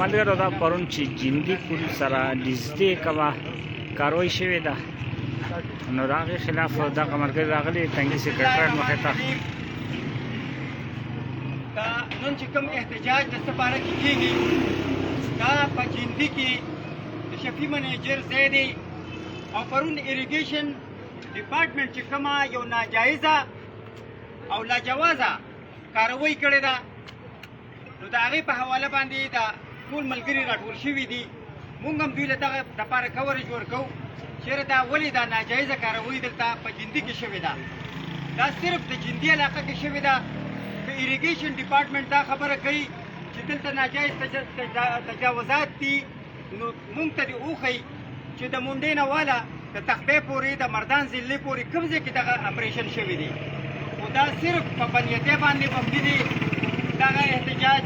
ملګرو دا پرون چې جندي پولیس سره نږدې کومه کاروایي شوې ده نو د هغې خلاف دغه ملګري راغلي تنګي سکرټریټ مخې ته دا نن چې کوم احتجاج د څه باره کې کېږي دا په جندي کې د شفیع منیجر ځای دی او پرون اریګیشن ډپارټمنټ چې کومه یو ناجایزه او لاجوازه کاروایي کړې ده نو د هغې په حواله باندې دا ټول ملګري راټول شوي دي مونږ هم دوی له دغه دپاره کوریج ورکوو چېرې دا ولې دا ناجایزه کاروایي دلته په جندي کې شوې ده دا صرف د جندي علاقه کې شوې ده د اریګیشن ډپارټمنټ دا خبره کوي چې دلته ناجایز تجاوزات دي نو مونږ ته دې وښیي چې د مونډۍ نه واله د تختې پورې د مردان ضلعې پورې کوم ځای کې دغه اپریشن شوی دی خو دا صرف په بنیتۍ باندې مبني دی دغه احتجاج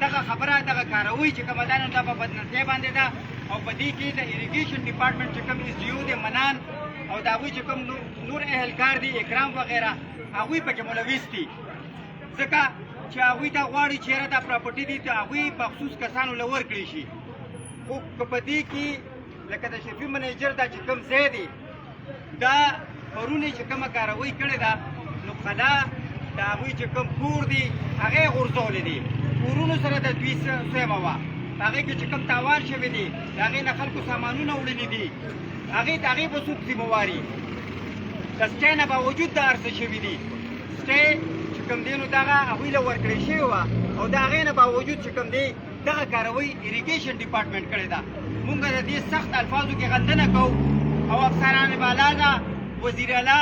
دغه خبره دغه کاروي چې کومه ده نو دا په بدنیتۍ باندې ده او په دې کې د اریګیشن ډپارټمنټ چې کوم ایس ډي او دی منان او د هغوی چې کوم نور اهلکار دي اکرام وغیره هغوی پکې ملوث دي ځکه چې هغوی ته غواړي چېرې دا پراپرټي دي ته هغوی مخصوص کسانو له ورکړي شي خو که په دې کې لکه د شفیع منیجر دا چې کوم ځای دی دا پرون یې چې کومه کاروایي کړې ده نو قلا د هغوی چې کوم کور دي هغه یې غورځولی دي کورونو سره د دوی سیمه وه په هغې کې چې کوم تاوان شوی دی د هغې نه خلکو سامانونه وړلي دي هغې به څوک ذمهواري د سټۍ نه باوجود دا هر څه شوي دي سټۍ چې کوم دی نو دغه هغوی له ورکړې شوې وه او د هغې نه باوجود چې کوم دی دغه کاروایي اریګیشن ډپارټمنټ کړې ده مونږ د دې سخت الفاظو کې غندنه کوو او افسران بالا ته وزیر اعلی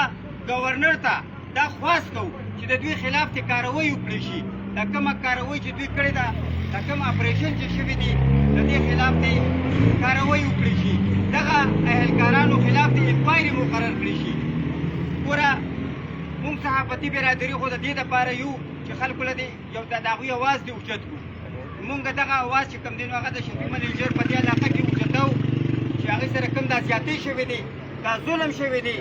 ګورنر ته دا خواست کوو چې د دوی خلاف دې کاروایي وکړی شي دا کومه کاروایي چې دوی کړې ده دا کوم اپریشن چې شوي دي د دې خلاف دې کاروایي وکړی شي دغه اهلکارانو خلاف دې انکوایري مقرر کړی شي ګوره مونږ صحافتي برادري خو د دې دپاره یو چې خلکو له دې یو د هغوی اواز دې اوچت کړو مونږ دغه اواز چې کوم دی نو هغه د شفیع منیجر په دې علاقه کې اوچتو چې هغې سره کوم دا زیاتۍ شوې دي دا ظلم شوی دی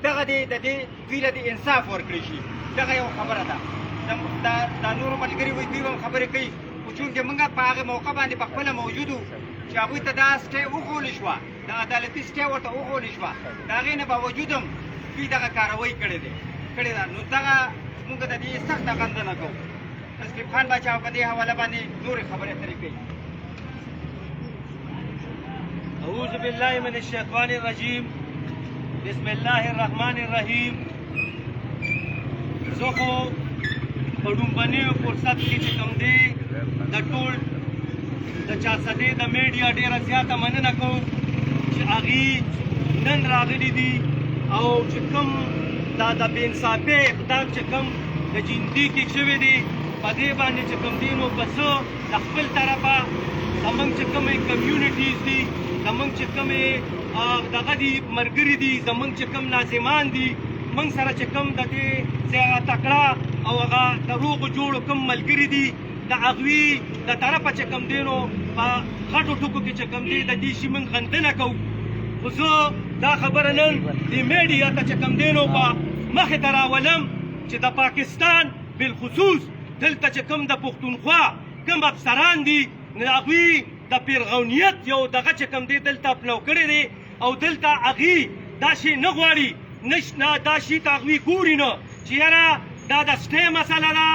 دغه دې د دې دوی له دې انصاف ورکړی شي دغه یو خبره ده دا نورو ملګري وایي دوی به هم خبرې کوي خو چونکې موږ په هغې موقع باندې په خپله موجود وو چې هغوی ته دا سټۍ وښولې شوه د عدالتي سټۍ ورته وښولې شوه د هغې نه باوجود هم دوی دغه کاروایي کړې ده نو دغه موږ د دې سخته غندنه کوو تسلیم خان باچا په دې حواله باندې نورې خبرې اترې کوي اعوذ بالله من الشیطان الرجیم بسم الله الرحمن الرحیم زه خو په ډومبنیو فرصت کې چې کوم دی د ټول د چارسدې د میډیا ډېره زیاته مننه کوم چې هغې نن راغلي دي او چې کوم دا د بې انصافۍ اقدام چې کوم د جندي کې شوی دی په دې باندې چې کوم دی نو په زه د خپل طرفه زموږ چې کومې کمیونټیز دي زموږ چې کومې دغه دي ملګري دي زموږ چې کوم ناظمان دي موږ سره چې کوم د دې تکړه او هغه د روغو جوړو کوم ملګري دي د هغوی د طرفه چې کوم دی نو په غټو ټکو کې چې کوم دی د دې شي موږ غندنه کوو خو زه دا خبره نن د میډیا ته چې کوم دی نو په مخې ته راولم چې د پاکستان بالخصوص دلته چې کوم د پښتونخوا کوم افسران دي نو هغوی د پیرغونیت یو دغه چې کوم دی دلته پلو کړی دی او دلته هغې دا شی نه غواړي نه دا شي ته هغوی ګوري نه چې یاره دا د سټۍ مسله ده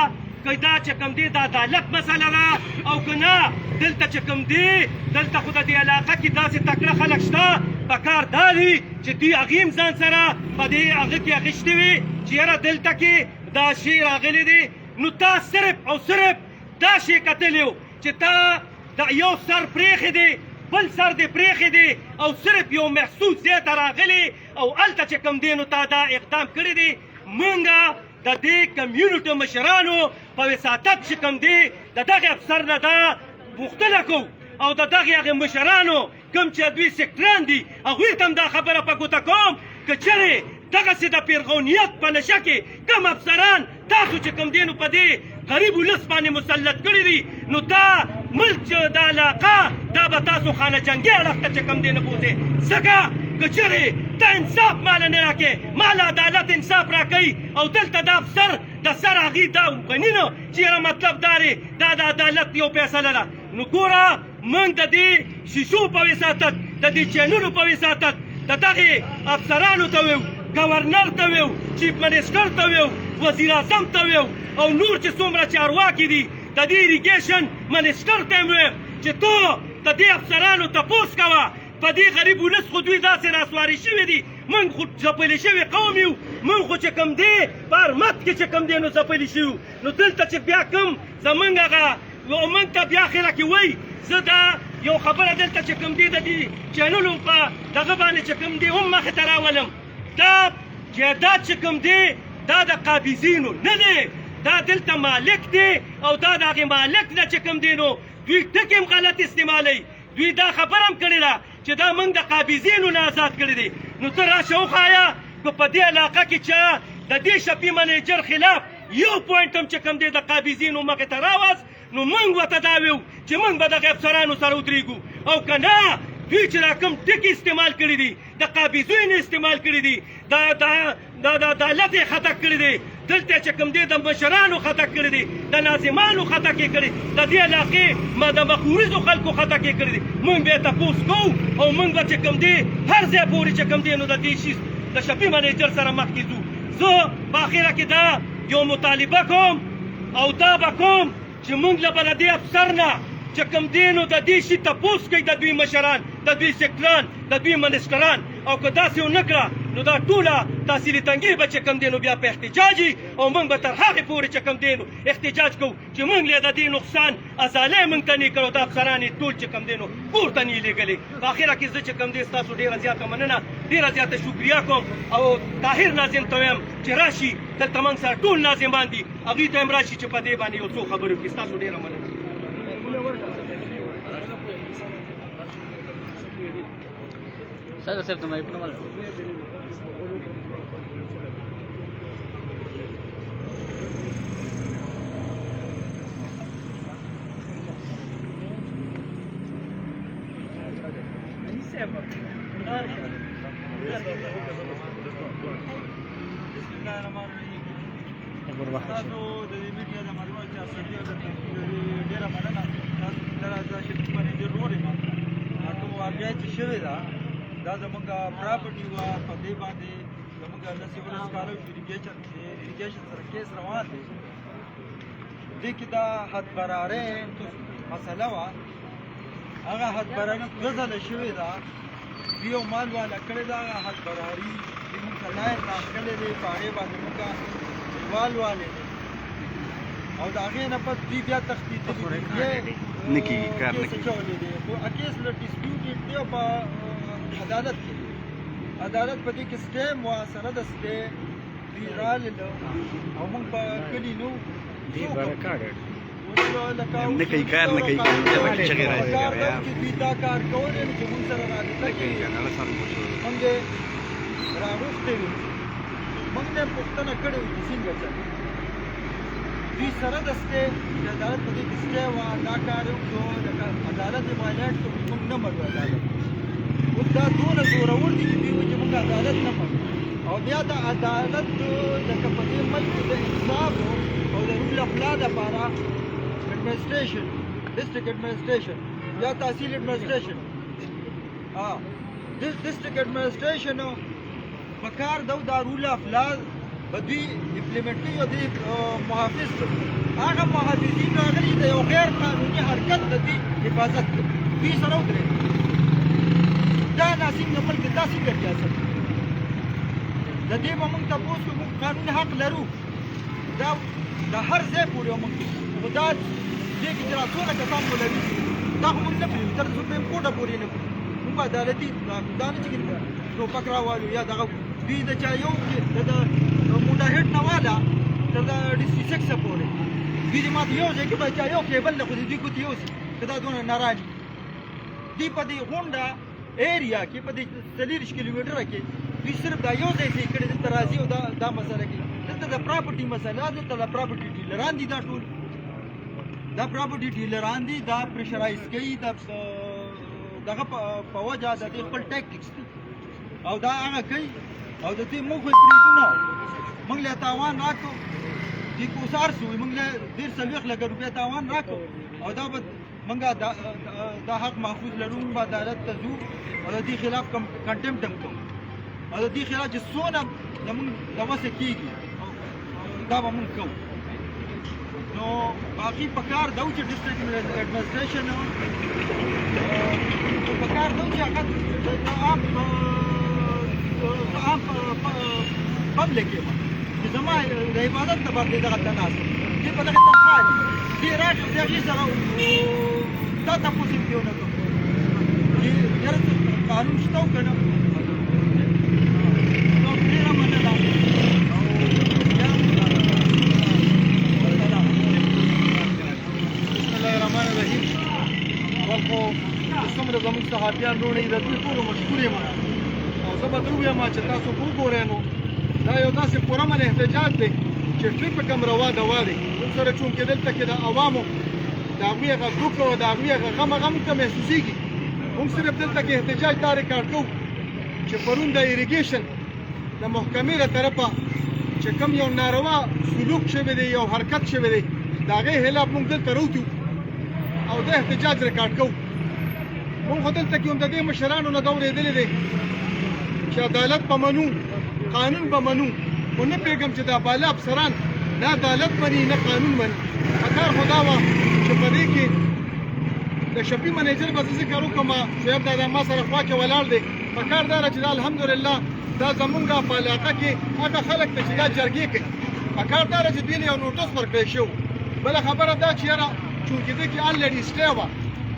که دا چې کوم دی د عدالت مسله ده او که نه دلته چې کوم دی دلته خو د دې علاقه کې داسې تکړه خلک شته پکار دا دي چې دوی هغې هم ځان سره په دې هغه کې اخیستې وي چې یاره دلته کې دا شی راغلی دی نو تا صرف او صرف دا شی کتلی و چې تا دا یو سر پرېښی دی بل سر دې پرېښی دی او صرف یو محسوس ځای ته راغلی او هلته چې کوم دی نو تا دا اقدام کړی دی موږ د دې کمیونټو مشرانو په وساطت چې کوم دی د دغې افسر نه دا پوښتنه کوو او د دغې هغې مشرانو کوم چې دوی سکټران دي هغوی ته هم دا خبره په ګوته کوم که چېرې دغسې د پیرغونیت په نشه کې کوم افسران تاسو چې کوم دی نو په دې غریب ولس باندې مسلط کړي دي نو دا ملک چې دا علاقه دا به تاسو خانه جنګي اړخ ته چې کوم دی نه بوځئ ځکه که چېرې ته انصاف ماله نه راکې مال عدالت انصاف راکوي او دلته دا افسر د سر هغې دا وغني نه چې یاره مطلب دا دی دا د عدالت یو فیصله ده نو ګوره موږ د دې شیشو په وساطت د دې چینلو په وساطت د دغې افسرانو ته ویو گورنر ته ویو چیف منسټر ته ویو وزیر اعظم ته ویو او نور چې څومره چارواکي دي د دې اریګیشن منسټر ته یې ویل چې تو د دې افسرانو تپوس کوه په دې غریب ولس خو دوی داسې راسواري شوي دي موږ خو ځپلي شوي قوم یو موږ خو چې کوم دی په ارمت کې چې کوم دی نو ځپلي شوي نو دلته چې بیا کوم زموږ هغه موږ ته بیا اخره کې وایي زه دا یو خبره دلته چې کوم دی د دې چینلو په دغه باندې چې کوم دی هم مخې ته راولم دا جایداد چې کوم دی دا د قابضینو نه دی دا دلته مالک دی او دا د هغې مالک نه چې کوم دی نو دوی ټکي هم غلط استعمالوي دوی دا خبره هم کړې ده چې دا موږ د قابضینو نه آزاد کړي دي نو ته راشه وښایه که په دې علاقه کې چا د دې شفي منیجر خلاف یو پوینټ هم چې کوم دی د قابضینو مخې ته راوست نو موږ ورته دا ویو چې موږ به دغه افسرانو سره ودرېږو او که نه دوی چې دا کوم ټکي استعمال کړي دي د قابضینو استعمال کړي دي د عدالت یې خطا کړي دي دلته چې کوم دی د مشرانو خطا کړي دي د ناظمانو خطا کې کړي د دې علاقې د مخورزو خلکو خطا کې کړي دي موږ بیا تپوس کوو او موږ به چې کوم دی هر ځای پورې چې کوم دی نو د دې شي د شفي منیجر سره مخکې ځو زه په اخره کې دا یو مطالبه کوم او دا به کوم چې موږ له به د دې افسر نه چې کوم دی نو د دې شي تپوس کوي د دوی مشران د دوی سیکټران د دوی منسټران او که داسې ونه کړه نو دا ټوله تحصیلي تنګې به چې کوم دی نو بیا په احتجاج او موږ به تر هغې پورې چې کوم دی نو احتجاج کوو چې موږ له د دې نقصان ازالۍ موږ ته نه کړو دا افسران یې ټول چې کوم دی نو پورته نه یې لېږلې په اخره کې زه چې کوم دی ستاسو ډېره زیاته مننه ډېره زیاته شکریا کوم او طاهر ناظم ته وایم چې راشي دلته موږ سره ټول ناظمان دي هغوی ته هم راشي چې په دې باندې یو څو خبرې وکړي ستاسو ډېره مننه سر صرف تمہاری پنمال تاسو د دې میډیا د معلوماتو چې اصلي ډیره مننه تاسو دا شفي منیجر رول یم کوم واقعیا چې شوې ده دا زموږ پراپرټي وه په دې باندې زموږ د سیول اسکالر اریګیشن سره کیس روان دی دې کې دا حد برارۍ مسله وه هغه حد براري دوه ځله شوې ده دوی یو مال والا کړې ده هغه حد براري دوی موږ ته لایق راښکلې دی په هغې باندې موږ دیوال والے او د هغې نه پس دوی بیا تښتېدلي دي نه کېږي کار نه کېږي چولې دی خو کیس له ډسپیوټډ دی او په عدالت کې عدالت په دې کې سټې موثره ده سټې دوی رالله او موږ په کلي نو دی برکاډ نه کوي کار نه کوي بیا به چغې راځي دوی دا کار کولی نو چې موږ سره رابطه کوي موږ یې راغوښتې وي موږ نه پوښتنه کړې وي چې څنګه چل دوی سره د سټې چې عدالت په دې کې سټې وه دا کار یې وکړو لکه عدالت یې وایلیټ کړو موږ نه منو عدالت اوس دا دونه زورور دي چې دوی وایي چې موږ عدالت نه منو او بیا د عدالت لکه په دې ملک کې د انصاف او د رول اف لا دپاره ایډمنسټریشن ډسټرکټ ایډمنسټریشن یا تحصیل ایډمنسټریشن ډسټرکټ ایډمنسټریشن په کار ده دا رول اف لا به دوی امپلیمنټ کوي او دوی محافظ هغه محافظین راغلي د یو غیر قانوني حرکت د دوی حفاظت کوي دوی سره ودرېږي دا ناسم د ملک دا څنګه ریاست د دې به موږ تپوس کوو موږ قانوني حق لرو دا د هر ځای پورې موږ خو دا دې کې چې را څونه کسان ولري دا خو موږ نه پرېږدو تر سپریم کوټه پورې نه کړو موږ عدالتي دا نه چې ټوپک راوالو یا دغه دوی د چا یو د مجاهد نه والا تر د ډسټرکټ سیکس پورې دوی دې ماته یو ځای کې به چا یو کیبل نه خو دوی ګوتې یوسي که دا دونه نارالي دوی په دې غونډه ایریا کې په دې 40 کیلومتره کې دوی صرف دا یو ځای ځای کړی دلته راځي او دا مسله کې دلته د پراپرټي مسله دلته د پراپرټي ډیلران دي دا ټول دا پراپرټي ډیلران دي دا پریشرایز کوي دغه په وجه د دې خپل ټیکټکس دي او دا هغه کوي او د دې موږ پریدونه موږ له تاوان راکړو دې کوسار سوې موږ له 1.5 لک روپیا تاوان راکړو او دا به موږ دا حق محفوظ لرو به عدالت ته ځو او د دې خلاف کنټمپټ هم کوو او د دې خلاف چې څونه زموږ د وسه کېږي دا به موږ کوو نو باقي په کار دا چې ډسټرکټ ایډمنسټریشن په کار دا چې هغه عام پبلک یې چې زما د عبادت لپاره دغه تناسب دې په دغه تنخوا دې راشه د هغې سره دا تپوس یې پرې ونه کړو چې یاره قانون شته او که نه نو ډېره مننه الرحمن الرحیم خو څومره زموږ صحابیان وروڼه یې د دوی ټولو مشکور یم او زه به درو یم چې تاسو وګورئ نو دا یو داسې پرامن احتجاج دی چې ټریفک هم روا دوا دی موږ سره چونکې دلته کې د عوامو د هغوی هغه دوک او د هغوی هغه غم هغه موږ ته محسوسېږي موږ صرف دلته کې احتجاج دا ریکارډ کوو چې پرون د اریګیشن د محکمې له طرفه چې کوم یو ناروا سلوک شوی دی یو حرکت شوی دی د هغې خلاف موږ دلته راوتو او د احتجاج ریکارډ کوو موږ خو دلته کې هم د دې مشرانو نه دا اورېدلی دی چې عدالت به منو قانون به منو خو نه پوهېږم چې دا بالا افسران نه عدالت مني نه قانون مني پکار خو دا وه چې په دې کې د شفي منیجر به زه ذکر وکړم شعیب دادا ما سره خوا کې ولاړ دی پکار دا ده چې دا الحمدلله دا زمونږ په علاقه کې هغه خلک ته چې دا جرګې کوي پکار دا ده چې دوی له یو نوټس ورکړی شوی بله خبره دا چې یاره چونکې دې کې الریډي سټې وه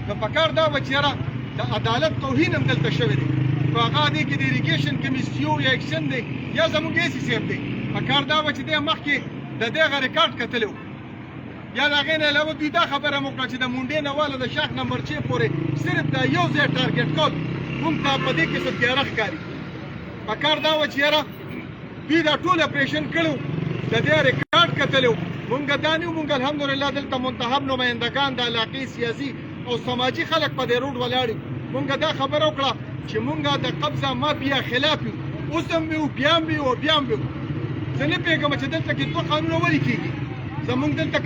نو پکار دا وه چې یاره د عدالت توهین هم دلته شوی دی نو هغه دې کې د اریګیشن کمیسیو یا ایکشن دی یا زمونږ ایسي صاحب دی پکار دا وه چې دې مخکې د دې هغه ریکارډ کتلی و یا د هغې نه علاوه دوی دا خبره مو کړه چې د مونډې نه واله د شاخ نمبر 6 پورې صرف دا یو ځای ټارګېټ کول موږ ته په دې کې څه تیاره ښکاري پکار دا وه چې یاره دوی دا ټول اپریشن کړی و د دې ریکارډ کتلی و مونږ دا نه یو مونږ الحمدلله دلته منتخب نمایندګان د علاقې سیاسي او سماجي خلک په دې روډ ولاړ یو مونږ دا خبره وکړه چې مونږ د قبضه مافیا خلاف یو اوس هم یو بیا هم یو بیا هم یو زه نه پوهېږم چې دلته کې دوه قانونه ولې کېږي زمونږ دلته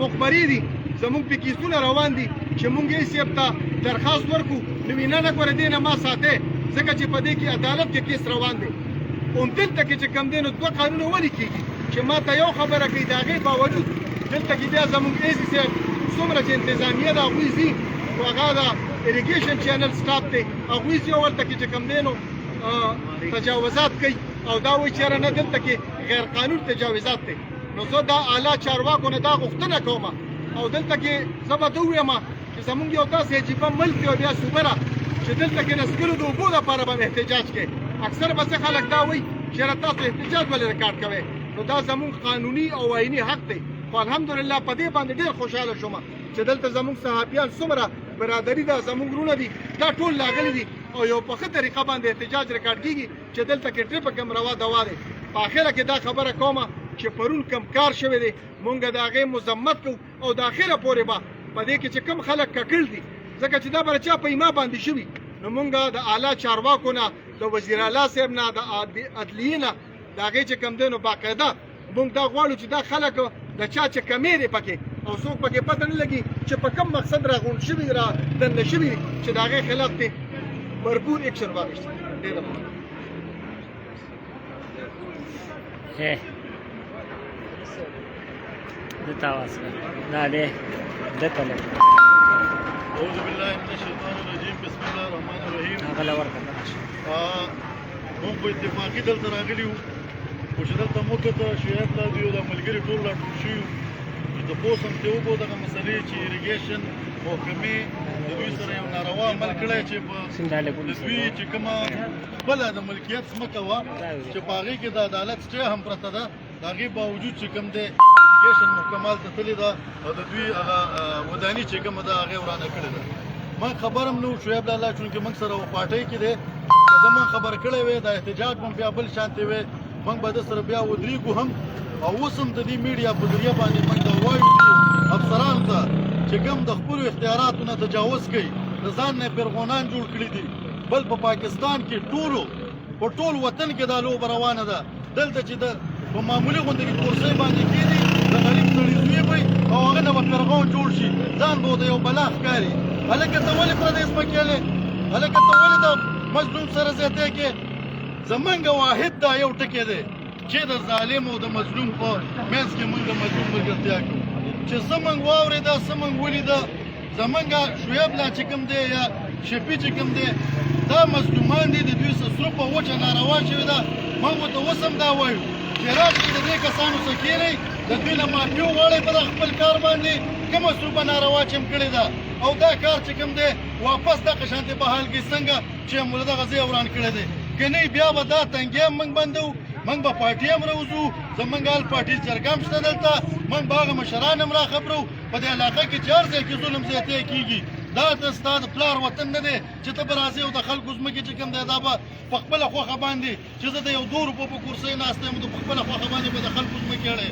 مخبري دي زمونږ پې کیسونه روان دي چې مونږ یې صاحب ته درخواست ورکړو نو وینا نه ګوره دې نه ما ساتئ ځکه چې په دې کې عدالت کې کیس روان دی همدلته کې چې کوم دی نو دوه قانونه ولې کېږي چې ما ته یو خبره کوي د هغې باوجود دلته کې بیا زمونږ ایسي صاحب څومره چې انتظامیه د هغوی ځي نو هغه د اریګیشن چینل سټاف دی هغوی ځي او ورته کې چې کوم دی نو تجاوزات کوي او دا وایي چې یاره نه دلته کې غیر قانون تجاوزات دی نو زه دا اعلی چارواکو نه دا غوښتنه کوم او دلته کې زه به ده ووایم چې زمونږ یو داسې عجیبه ملک دی او بیا صوبه ده چې دلته کې نسګلو د اوبو دپاره به احتجاج کوي اکثر به څه خلک دا وایي چې یاره تاسو احتجاج ولې ریکارډ کوئ نو دا زمونږ قانوني او آئیني حق دی خو الحمدلله په دې باندې ډېر خوشحاله شوم چې دلته زمونږ صحابیان څومره برادري ده زمونږ وروڼه دي دا ټول لاغلي دي او یو په ښه طریقه باندې احتجاج ریکارډ کېږي چې دلته کې ټریفک هم روا دوا دی په اخره کې دا خبره کومه چې پرون کم کار شوی دی مونږ د هغې مذمت کوو او د اخره پورې به په دې کې چې کوم خلک ککړ دي ځکه چې دا به چا په ایما باندې شوي نو مونږ د اعلی چارواکو نه د وزیر اعلی صاحب نه د عدلیې نه د هغې چې کوم دی نو باقاعده مونږ دا غواړو چې دا خلک د چا چې کمې دی پکې او څوک پکې پته نه لګي چې په کوم مقصد راغونډ شوي را دننه شوي دي چې د هغې خلاف دی مربوط ایکشن واخیستل ډېره دته आवाज دا دې دته لګ اعوذ بالله من الشیطان الرجیم بسم الله الرحمن الرحیم هغه لور کړه موږ په اتفاقي دلته راغلي وو خو چې دلته موږ ته شعیب لا دی او د ملګري ټول راټول شوي وو چې تپوس هم ترې وکړو دغه مسلې چې اریګیشن محکمې د دوی سره یو ناروا عمل کړی چې په د دوی چې کومه بله د ملکیت ځمکه وه چې په هغې کې د عدالت سټې هم پرته ده د هغې باوجود چې کوم دی اریګیشن محکمه هلته تللې ده او د دوی هغه وداني چې کومه ده هغې ورانه کړې ده من خبر هم نه و شعیب لاله چونکې موږ سره په پارټۍ کې دی که زه من خبر کړی وی د احتجاج به بیا بل شانتې وی موږ به ده سره بیا ودرېږو هم او اوس هم د دې میډیا په ذریعه باندې موږ دا وایو افسرانو ته چې کوم د خپلو اختیاراتو نه تجاوز کوي د ځان نه فرغونان جوړ کړي دي بل په پاکستان کې په ټول وطن کې دا لوبه روانه ده دلته چې په معمولي غوندې کورسۍ باندې کېږي د غریب سړي زوی به او هغه نه به فرغون جوړ شي ځان به د یو بلا ښکاري هلکه ته ولې پردی ځمکې هلکه ته ولې د مظلوم سره زیاتی کې زمونږ واحد دا یو ټکی دی چې د ظالم او د مظلوم په منځ کې موږ د مظلوم ملګرتیا کوو چې څه موږ واورېده څه موږ ولیده زمونږ شعیب لا چې کوم دی یا شفیع چې کوم دی دا مظلومان دي د دوی سره په وچه ناروا شوې ده موږ ورته اوس هم دا وایو چې راشئ د دې کسانو څخه کښېنئ د دوی نه معافي وغواړئ په دغه خپل کار باندې کومه سروبه ناروا چې هم کړې ده او دا کار چې کوم دی واپس دغه شانتې په حال کې څنګه چې موږ دغه ځای وران کړی دی که نه بیا به دا تنګي هم موږ بندوو موږ به پارټي هم راوځو زموږ حال پارټي جرګه هم شته دلته موږ به هغه مشران هم راخبرو په دې علاقه کې چې هر ځای کې ظلم زیاتی کېږي دا ستا د پلار وطن نه دی چې ته به راځې او د خلکو ځمکې چې کوم دی دا به په خپله خوښه باندې چې زه د یو 2 روپو په کورسۍ ناست یم د په خپله خوښه باندې به د خلکو ځمکې اړې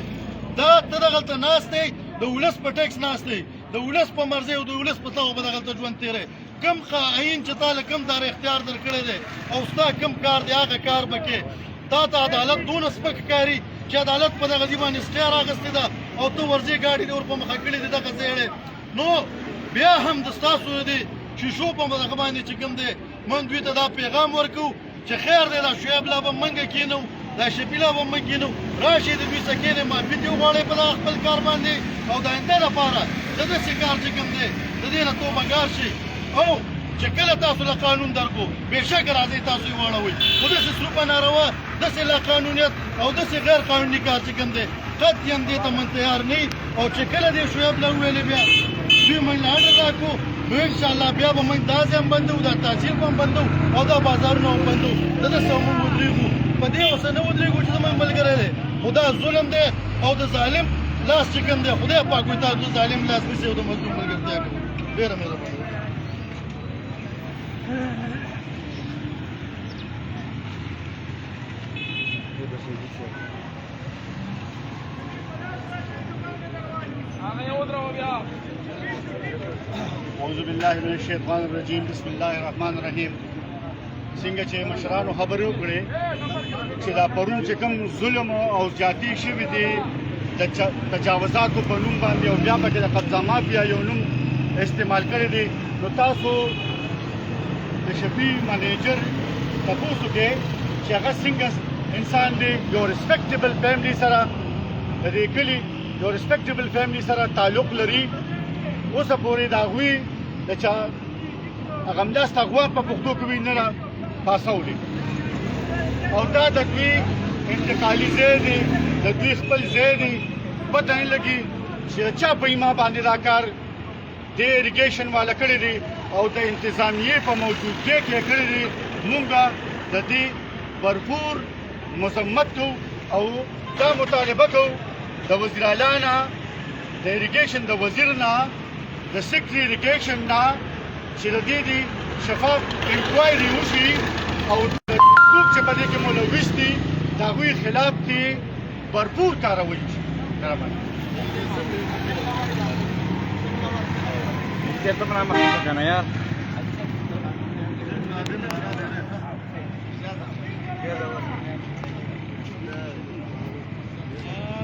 دا ته دغلته ناست دی د ولس په ټیکس ناست دی د ولس په مرضۍ او د ولس په تغو به دغلته ژوند تېری کم خاین چې تا له کم دار اختیار درکړی دی او ستا کم کار دی هغه کار به کې تا ته عدالت دونه سپک ښکاري چې عدالت په دغه ځای باندې سټیا راغستې ده او ته ورځې ګاډي دې ور په مخه کړې دي دغه ځای نو بیا هم د ستاسو د شیشو په دغه باندې چې کوم دی موږ دوی ته دا پیغام ورکوو چې خیر دی دا شعیب لا به موږ کېنو دا شفیع لا به موږ کېنو راشئ د دوی څخه کښېنئ معافي دې وغواړئ په دغه خپل کار باندې او د آینده لپاره د داسې کار چې کوم دی د دې نه توبهګار شي او چې کله تاسو له قانون درکو بېشکه راځئ تاسو یې واړوئ خو داسې سلوکه ناروا داسې لاقانونیت او داسې غیر قانوني کار چې کوم دی قطعاً دې ته من تیار نه یي او چې کله دې شعیب له وویلې بیا دوی موږ له اډر راکړو نو انشاءالله بیا به موږ دا ځای هم بندوو دا تحصیل به هم بندوو او دا بازارونه هم بندوو د داسې هم موږ ودرېږو په دې اوسه نه ودرېږو چې زموږ ملګری دی خو دا ظلم دی او د ظالم لاس چې کوم دی خدای پاک وایي تاسو د ظالم لاس نیسئ او د مظلوم ملګرتیا کوئ ډېره مهرباني اعوذ بالله من الشیطان الرجیم بسم الله الرحمن الرحیم څنګه چې مشرانو خبرې وکړې چې دا پرون چې کوم ظلم او زیاتي شوي دي د تجاوزاتو په نوم باندې او بیا پکې د قبضه مافیا یو نوم استعمال کړی دی نو تاسو د شفیع منیجر تاسو کې چې هغه څنګه انسان دی یو ریسپیکټیبل فیملی سره د دې کلي یو ریسپیکټیبل فیملی سره تعلق لري اوسه پورې د هغوی د چا هغه همداسې غوا په پښتو کې وي نه پاسولي او دا د دوی انتقالي ځای دی د دوی خپل ځای دی پته نه لګي چې د چا په ایما باندې دا کار د اریګیشن والا کړی دی او د انتظامیې په موجودګۍ کې کړی دی موږ د دې بھرپور مذمت کوو او دا مطالبه کوو د وزیر اعلی نه د اریګیشن د وزیر نه د سیکټري اریګیشن نه چې د دې شفاف انکوایري وشي او څوک چې په دې کې ملوث دي د هغوی خلاف کې بھرپور کاروالی وشي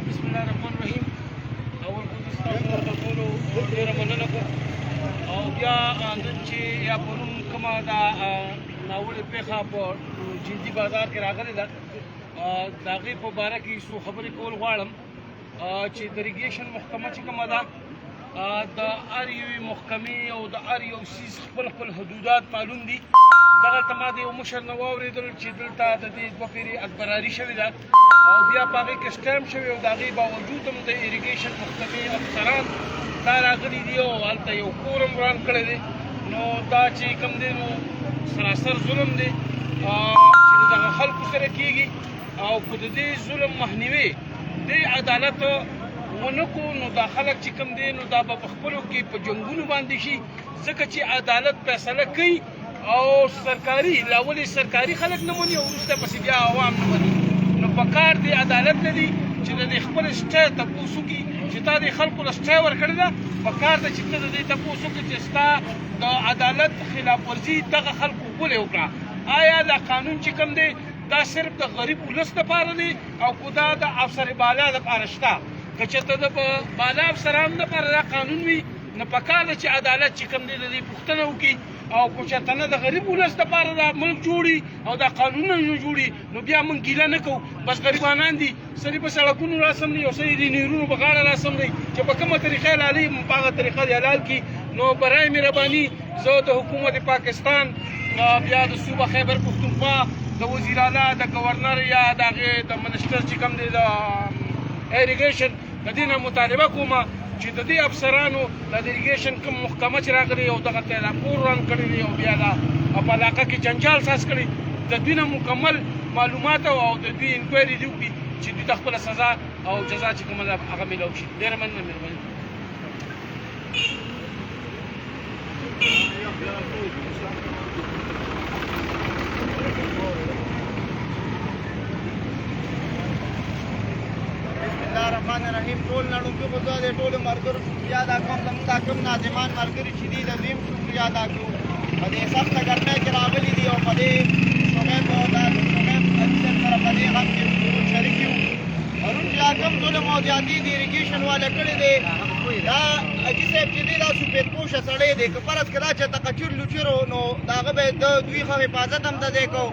بسم الله الرحمن الرحیم اول خو تاسو ته ټولو ډیره مننه کوم او بیا نن چې یا پرون کومه دا ناوړه پیښه په جندي بازار کې راغلې ده د هغې په باره کې څو خبرې کول غواړم چې د اریګیشن محکمه چې کومه ده د هر یوې محکمې او د هر یو څیز خپل خپل حدودات معلوم دي دغلته ما د یو مشر نه واورېدل چې دلته د دې 2 پیرې اکبراري شوې ده او بیا په هغې کې سټیمپ شوی او د هغې باوجود هم د اریګیشن محکمې افسران دا راغلي دي او هلته یو کور هم وران کړی دی نو دا چې کوم دی نو سراسر ظلم دی چې د دغه خلکو سره کېږي او که د دې ظلم مخنیوي دې عدالت ونه کړو نو دا خلک چې کوم دی نو دا به په خپلو کې په جنګونو باندې شي ځکه چې عدالت فیصله کوي او سرکاري لاولې سرکاري خلک نه مني او وروسته پسې بیا عوام نه مني نو په کار دی عدالت نه دی چې د خپل سټیټ تپوس وکړي چې تا د خلکو له سټای ورکړې ده په کار ده چې ته د دې تپوس وکړې چې ستا د عدالت خلاف ورزي دغه خلکو ولې وکړه آیا دا قانون چې کوم دی دا صرف د غریب ولس لپاره دی او که دا د افسر بالا لپاره شته که چېرته د بالا افسرانو لپاره دا قانون وي نو پکار ده چې عدالت چې کوم دی د دې پوښتنه وکړي او که چېرته نه د غریب ولس لپاره دا ملک جوړي او دا قانونونه نه جوړي نو بیا موږ ګیله نه کوو بس غریبانان دي سړي په سړکونو راسم دی او سړي د نیرونو په غاړه راسم دی چې په کومه طریقه یې حلالوي په هغه طریقه دې حلال کړي نو برای مهرباني زه د حکومت پاکستان بیا د صوبه خیبر پښتونخوا د وزیر اعلی د گورنر یا د هغې د منسټر چې کوم دی د ایریګیشن د دې نه مطالبه کومه چې د دې افسرانو د ایریګیشن کوم محکمه چې راغلي او دغه ته راپور ران کړی دی او بیا دا په علاقه کې جنجال ساز کړي د دوی نه مکمل معلومات او د دوی انکوایري دي وکړي چې دوی ته خپله سزا او جزا چې کومه ده هغه میلاو شي ډېره مننه مهرباني الرحمن الرحیم ټول نړوونکو خو زه د ټولو ملګرو شکریا ادا کوم زموږ دا کوم ناظمان ملګري چې دي د دوی هم شکریا ادا کړو په دې سخته ګرمۍ کې راغلي دي او په دې شعیب علي سره په دې غم کې شریک یو پرون چې دا کوم ظلم او زیاتي د اریګیشن والا کړی دی دا حاجي صاحب چې دی دا سپېدپوشه سړی دی که فرض کړه چې تقچر لوچرو نو د هغه به د دوی خو حفاظت هم د دی کو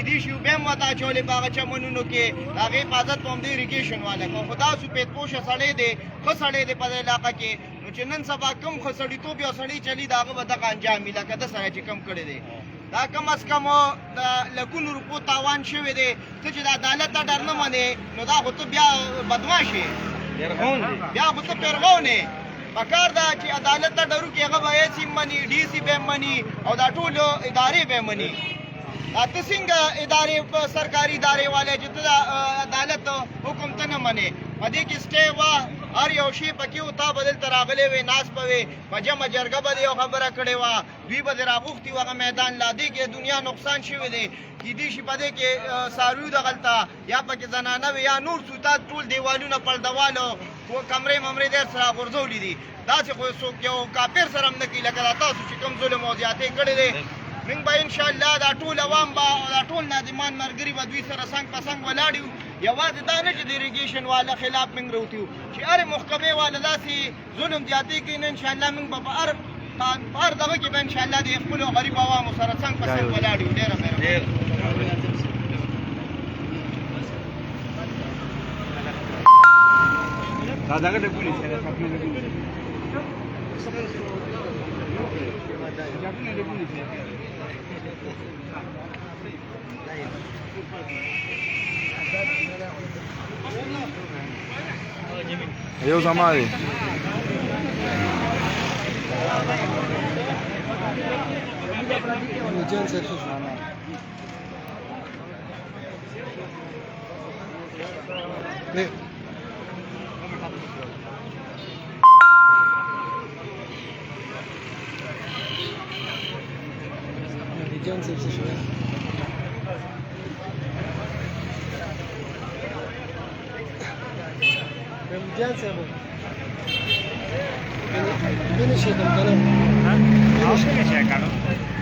دې شي بیا هم ورته اچولې په هغه چمنونو کې د هغې حفاظت په همدې اریګیشن والا کو خو دا سپېدپوشه سړی دی ښه سړی دی په دې علاقه کې نو چې نن سبا کوم ښه سړیتوب یو سړی چلي د هغه به دغه انجام وي لکه ده سره چې کم کړی دی دا کم از کم د لکونو روپو تاوان شوی دی ته چې د عدالت ته ډر نه منې نو دا خو ته بیا بدماش یې بیا خو ته پیرغون یې پکار ده چې عدالت ته ډر وکړي هغه به ایس هم مني ډي سي به هم مني او دا ټولو ادارې به مني ته څنګه ادارې سرکاري ادارې والے چې ته د عدالت حکم ته نه منې په دې کې سټې وه هر یو شی پکې و تا به دلته راغلی وې ناست به وې په جمع جرګه به دې یو خبره کړې وه دوی به دې راغوښتي وو هغه میدان لا دې کې دنیا نقصان شوی دی کیدای شي په دې کې څاروي دغلته یا پکې زنانه وي یا نور څه تا ټول دیوالونه پړدوالو کمرې ممرې در سره غورځولي دي داسې خو څوک یو کافر سره هم نه کوي لکه دا تاسو چې کوم ظلم او زیاتۍ کړی دی موږ به انشاءالله دا ټول عوام به او دا ټول ناظمان ملګري به دوی سره څنګ په څنګ ولاړ یو یوازې دا نه چې د اریګیشن والا خلاف موږ راوتي یو چې هرې محکمې والا داسې ظلم زیاتۍ کوي نه انشاءالله موږ به په هر دغه کې به انشاءالله د خپلو غریب عوامو سره څنګ په څنګ ولاړ یو ډېره مهرباني یو زما دی ها؟ आओ के क्या करो